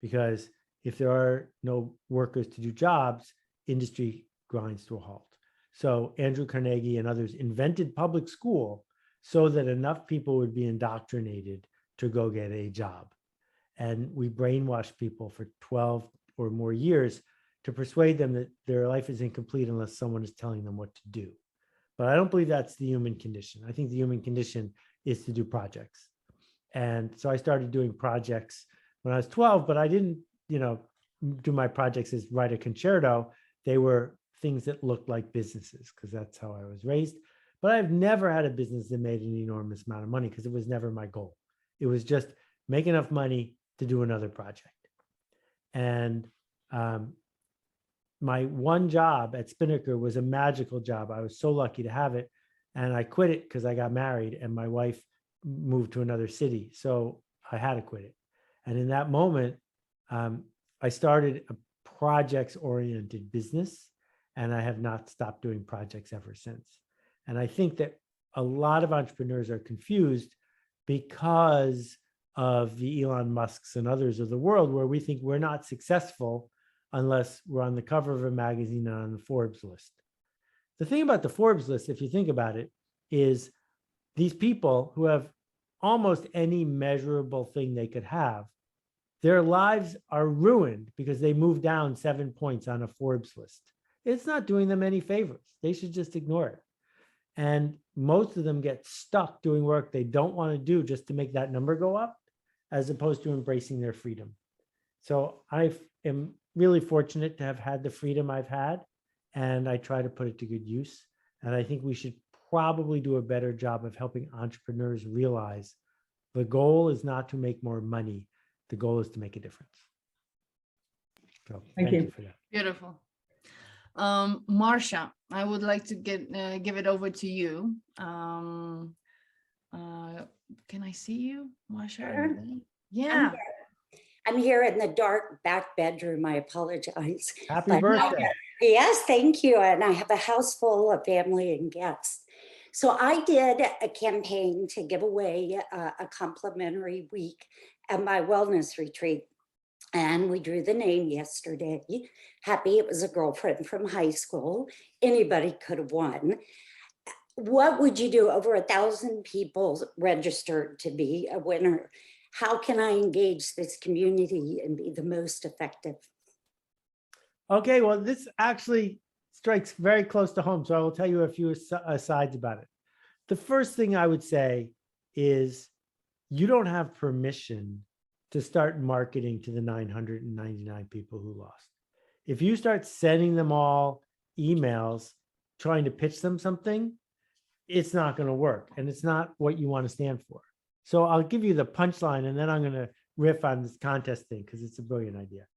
because if there are no workers to do jobs, industry grinds to a halt. So Andrew Carnegie and others invented public school so that enough people would be indoctrinated to go get a job. And we brainwashed people for 12 or more years to persuade them that their life is incomplete unless someone is telling them what to do. But I don't believe that's the human condition. I think the human condition is to do projects. And so I started doing projects when I was 12, but I didn't, do my projects as write a concerto. They were things that looked like businesses because that's how I was raised. But I've never had a business that made an enormous amount of money because it was never my goal. It was just make enough money to do another project. And my one job at Spinnaker was a magical job. I was so lucky to have it. And I quit it because I got married and my wife moved to another city. So I had to quit it. And in that moment, I started a projects-oriented business, and I have not stopped doing projects ever since. And I think that a lot of entrepreneurs are confused because of the Elon Musks and others of the world, where we think we're not successful unless we're on the cover of a magazine and on the Forbes list. The thing about the Forbes list, if you think about it, is these people who have almost any measurable thing they could have, their lives are ruined because they moved down 7 points on a Forbes list. It's not doing them any favors. They should just ignore it. And most of them get stuck doing work they don't want to do just to make that number go up, as opposed to embracing their freedom. So I am really fortunate to have had the freedom I've had, and I try to put it to good use. And I think we should probably do a better job of helping entrepreneurs realize the goal is not to make more money. The goal is to make a difference. So thank you for that. Beautiful. Marsha, I would like to give it over to you. Can I see you, Marsha? Sure. Yeah. I'm here in the dark back bedroom. I apologize. Happy birthday. Yes, thank you. And I have a house full of family and guests. So I did a campaign to give away a complimentary week at my wellness retreat. And we drew the name yesterday. Happy it was a girlfriend from high school. Anybody could have won. What would you do? Over 1,000 people registered to be a winner. How can I engage this community and be the most effective? Okay, well, this actually strikes very close to home. So I will tell you a few asides about it. The first thing I would say is you don't have permission to start marketing to the 999 people who lost. If you start sending them all emails trying to pitch them something, it's not going to work. And it's not what you want to stand for. So I'll give you the punchline and then I'm going to riff on this contest thing because it's a brilliant idea.